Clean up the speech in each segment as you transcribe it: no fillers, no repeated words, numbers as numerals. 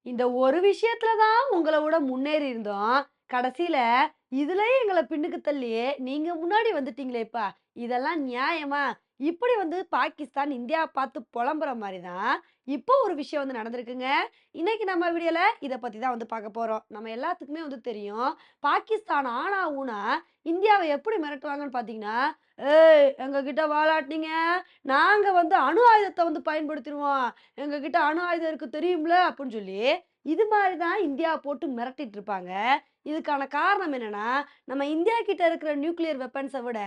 இந்த ஒரு விஷயத்துல தான் உங்கள விட முன்னேறி இருந்தோம். கடைசில இதுலயே எங்கள பின்னுக்கு தள்ளி, நீங்க முன்னாடி வந்துட்டீங்களேப்பா! இதெல்லாம் நியாயமா? இப்படி வந்து பாகிஸ்தான் இந்தியாவ பார்த்து புலம்புற மாரி தான், இப்போ ஒரு விஷயம் வந்து நடந்திருக்குங்க. இன்னைக்கு நம்ம வீடியோல இத பத்தி தான் வந்து பார்க்க போறோம். நம்ம எல்லாத்துக்குமே வந்து தெரியும். பாகிஸ்தான் ஆனா ஊனா இந்தியாவ எப்படி மிரட்டுவாங்கன்னு பார்த்தீங்கன்னா, "ஏய் எங்ககிட்ட வாலாட்டுனீங்க, நாங்க வந்து அணு ஆயுதத்த வந்து பயன்படுத்திருவோம். எங்ககிட்ட அணு ஆயுதம் இருக்கு தெரியும்ல?" அப்படின்னு சொல்லி, இது மாரி தான் இந்தியாவ போட்டு மிரட்டிட்டு இருப்பாங்க. இதுக்கான காரணம் என்னன்னா, நம்ம இந்தியா கிட்ட இருக்கிற நியூக்ளியர் வெப்பன்ஸ விட,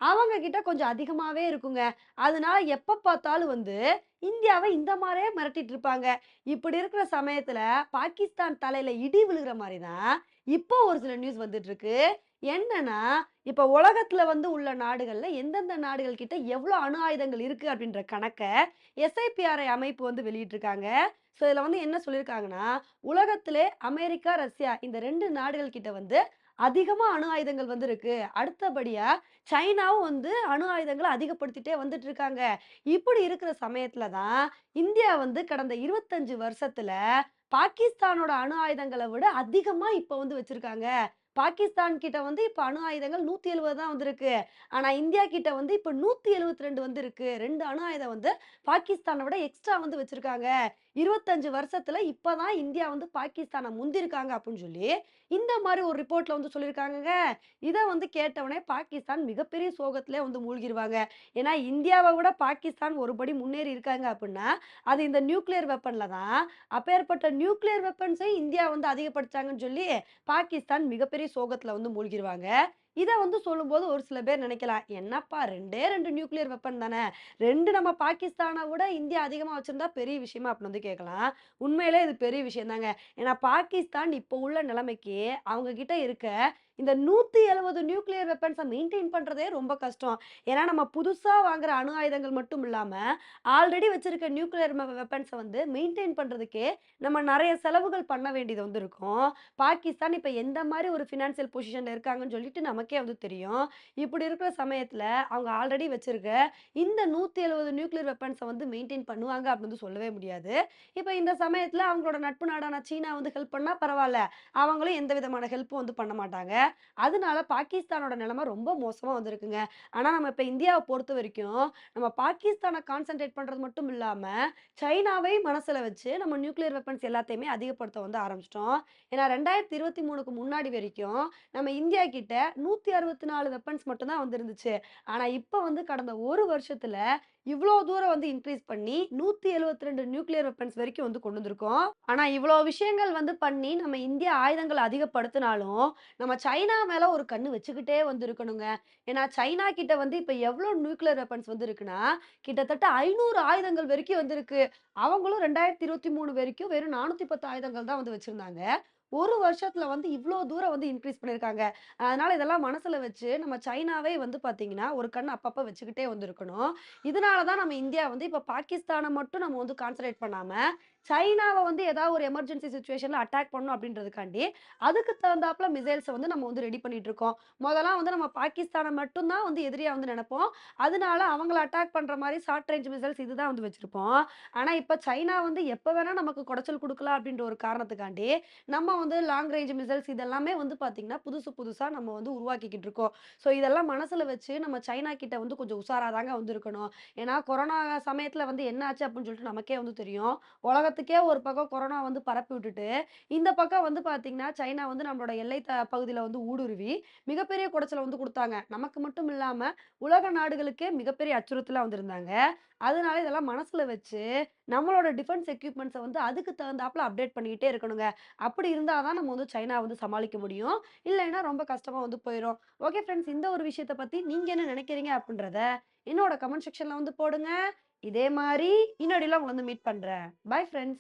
அவங்க கிட்ட கொஞ்சம் அதிகமாவே இருக்குங்க. அதனால எப்ப பார்த்தாலும் வந்து இந்தியாவ இந்த மாரியே மிரட்டிட்டு இருப்பாங்க. இப்படி இருக்கிற சமயத்துல பாகிஸ்தான் தலையில இடி விழுகிற மாரி தான், இப்போ ஒரு சில நியூஸ் வந்துட்டு இருக்கு. என்னன்னா, இப்ப உலகத்துல வந்து உள்ள நாடுகள்ல எந்தெந்த நாடுகள் கிட்ட எவ்வளோ அணு ஆயுதங்கள் இருக்கு அப்படின்ற கணக்க எஸ்ஐபிஆர்ஐ அமைப்பு வந்து வெளியிட்டிருக்காங்க. ஸோ இதுல வந்து என்ன சொல்லியிருக்காங்கன்னா, உலகத்திலே அமெரிக்கா, ரஷ்யா இந்த 2 நாடுகள் கிட்ட வந்து அதிகமா அணு ஆயுதங்கள் வந்து இருக்கு. அடுத்தபடியா சைனாவும் வந்து அணு ஆயுதங்கள அதிகப்படுத்திட்டே வந்துட்டு இருக்காங்க. இப்படி இருக்கிற சமயத்துல தான், இந்தியா வந்து கடந்த 25 வருஷத்துல பாகிஸ்தானோட அணு ஆயுதங்கள விட அதிகமா இப்ப வந்து வச்சிருக்காங்க. பாகிஸ்தான் கிட்ட வந்து இப்ப அணு ஆயுதங்கள் 170 தான் வந்திருக்கு. ஆனா இந்தியா கிட்ட வந்து இப்ப 172 வந்து இருக்கு. 2 அணு ஆயுதம் வந்து பாகிஸ்தான விட எக்ஸ்ட்ரா வந்து வச்சிருக்காங்க. 25 வருஷத்துல இப்ப தான் இந்தியா வந்து பாகிஸ்தான முந்திருக்காங்க அப்டின்னு சொல்லி, இந்த மாரி ஒரு ரிப்போர்ட்ல வந்து சொல்லியிருக்காங்கங்க. இத வந்து கேட்டவுனே பாகிஸ்தான் மிகப்பெரிய சோகத்திலே வந்து மூழ்கிருவாங்க. ஏன்னா இந்தியாவ விட பாகிஸ்தான் ஒரு படி முன்னேறி இருக்காங்க அப்டின்னா, அது இந்த நியூக்ளியர் வெப்பன்ல தான். அப்பேற்பட்ட நியூக்ளியர் வெப்பன்ஸை இந்தியா வந்து அதிகப்படுத்தாங்கன்னு சொல்லி, பாகிஸ்தான் மிகப்பெரிய சோகத்துல வந்து மூழ்கிருவாங்க. இத வந்து சொல்லும்போது ஒரு சில பேர் நினைக்கலாம், "என்னப்பா 2டே 2 நியூக்ளியர் வெப்பன் தானே. 2 நம்ம பாகிஸ்தான விட இந்தியா அதிகமா வச்சிருந்தா பெரிய விஷயமா?" அப்படின்னு வந்து கேட்கலாம். உண்மையிலே இது பெரிய விஷயம் தாங்க. ஏன்னா பாகிஸ்தான் இப்போ உள்ள நிலைமைக்கு அவங்க கிட்ட இருக்க இந்த 170 நியூக்ளியர் வெப்பன்ஸ மெயின்டெயின் பண்றதே ரொம்ப கஷ்டம். ஏன்னா நம்ம புதுசா வாங்குற அணு ஆயுதங்கள் மட்டும் இல்லாம, ஆல்ரெடி வச்சிருக்க நியூக்ளியர் வெப்பன்ஸ வந்து மெயின்டெயின் பண்றதுக்கே நம்ம நெறைய செலவுகள் பண்ண வேண்டியது வந்து இருக்கும். பாகிஸ்தான் இப்ப எந்த மாரி ஒரு ஃபினான்சியல் பொசிஷன்ல இருக்காங்கன்னு சொல்லிட்டு நமக்கே வந்து தெரியும். இப்படி இருக்கிற சமயத்துல அவங்க ஆல்ரெடி வச்சிருக்க இந்த 170 நியூக்ளியர் வெப்பன்ஸ வந்து மெயின்டெயின் பண்ணுவாங்க அப்படின்னு வந்து சொல்லவே முடியாது. இப்ப இந்த சமயத்துல அவங்களோட நட்பு நாடான சீனா வந்து ஹெல்ப் பண்ணா பரவால்ல. அவங்களும் எந்த விதமான ஹெல்ப்பும் வந்து பண்ண மாட்டாங்க. அதனால பாகிஸ்தானோட நிலைமை ரொம்ப மோசமா வந்திருக்குங்க. ஆனா நம்ம இப்ப இந்தியாவ பொறுத்தவரைக்கும், நம்ம பாகிஸ்தான கான்சன்ட்ரேட் பண்றது மட்டும் இல்லாம, சைனாவையும் மனசுல வச்சு நம்ம நியூக்ளியர் வெப்பன்ஸ் எல்லாத்தையுமே அதிகப்படுத்த வந்து ஆரம்பிச்சுட்டோம். ஏன்னா 2023க்கு முன்னாடி வரைக்கும் நம்ம இந்தியா கிட்ட 164 வெப்பன்ஸ் மட்டும் தான் வந்து இருந்துச்சு. ஆனா இப்ப வந்து கடந்த 1 வருஷத்துல இவ்ளோ தூரம் வந்து இன்கிரீஸ் பண்ணி 172 நியூக்ளியர் வெப்பன்ஸ் வரைக்கும் வந்து கொண்டு வந்திருக்கோம். ஆனா இவ்ளோ விஷயங்கள் வந்து பண்ணி நம்ம இந்தியா ஆயுதங்கள அதிகப்படுத்தினாலும், நம்ம சைனா மேல ஒரு கண்ணு வச்சுக்கிட்டே வந்து இருக்கணுங்க. ஏன்னா சைனா கிட்ட வந்து இப்ப எவ்ளோ நியூக்ளியர் வெப்பன்ஸ் வந்து இருக்குன்னா, கிட்டத்தட்ட 500 ஆயுதங்கள் வரைக்கும் வந்து இருக்கு. அவங்களும் 2023 வரைக்கும் வெறும் 410 ஆயுதங்கள் தான் வந்து வச்சிருந்தாங்க. 1 வருஷத்துல வந்து இவ்ளோ தூரம் வந்து இன்கிரீஸ் பண்ணியிருக்காங்க. அதனால இதெல்லாம் மனசுல வச்சு நம்ம சைனாவே வந்து பார்த்தீங்கன்னா, ஒரு கண் அப்பப்ப வச்சுக்கிட்டே வந்து இருக்கணும். இதனால தான் நம்ம இந்தியா வந்து இப்ப பாகிஸ்தான மட்டும் நம்ம வந்து கான்சன்ட்ரேட் பண்ணாம, சைனாவ வந்து ஏதாவது ஒரு எமர்ஜென்சி சிச்சுவேஷன்ல அட்டாக் பண்ணணும் அப்படின்றதுக்காண்டி, அதுக்கு தகுந்தாப்புல மிசைல்ஸ வந்து நம்ம வந்து ரெடி பண்ணிட்டு இருக்கோம். மொதல்லாம் வந்து நம்ம பாகிஸ்தான மட்டும் தான் வந்து எதிரியா வந்து நெனப்போம். அதனால அவங்கள அட்டாக் பண்ற மாரி ஷார்ட் ரேஞ்ச் மிசைல்ஸ் இதுதான் வந்து வச்சிருப்போம். ஆனா இப்ப சைனா வந்து எப்ப வேணா நமக்கு கொடைச்சல் குடுக்கலாம் அப்படின்ற ஒரு காரணத்துக்காண்டி, நம்ம வந்து லாங் ரேஞ்ச் மிசைல்ஸ் இதெல்லாமே வந்து பார்த்தீங்கன்னா, புதுசு புதுசா நம்ம வந்து உருவாக்கிக்கிட்டு இருக்கோம். ஸோ இதெல்லாம் மனசுல வச்சு நம்ம சைனா கிட்ட வந்து கொஞ்சம் உஷாரா தாங்க வந்து இருக்கணும். ஏன்னா கொரோனா சமயத்துல வந்து என்ன ஆச்சு அப்படின்னு சொல்லிட்டு நமக்கே வந்து தெரியும். உலகத்துக்கே ஒரு பக்கம் கொரோனா வந்து பரப்பி விட்டுட்டு, இந்த பக்கம் வந்து பார்த்தீங்கன்னா, சைனா வந்து நம்மளோட எல்லை பகுதியில வந்து ஊடுருவி மிகப்பெரிய குடைச்சல வந்து குடுத்தாங்க. நமக்கு மட்டும் இல்லாம உலக நாடுகளுக்கே மிகப்பெரிய அச்சுறுத்தலா வந்திருந்தாங்க. அதனால இதெல்லாம் மனசுல வச்சு, நம்மளோட டிஃபென்ஸ் எக்யூப்மெண்ட்ஸ வந்து அதுக்கு தகுந்தாப்புல அப்டேட் பண்ணிக்கிட்டே இருக்கணுங்க. அப்படி இருந்தா தான் நம்ம வந்து சைனாவ வந்து சமாளிக்க முடியும். இல்லைன்னா ரொம்ப கஷ்டமா வந்து போயிரும். ஓகே ஃப்ரெண்ட்ஸ், இந்த ஒரு விஷயத்த பத்தி நீங்க என்ன நினைக்கிறீங்க அப்படின்றத என்னோட கமெண்ட் செக்ஷன்ல வந்து போடுங்க. இதே மாரி இன்னொடையில உங்கள வந்து மீட் பண்றேன். Bye friends.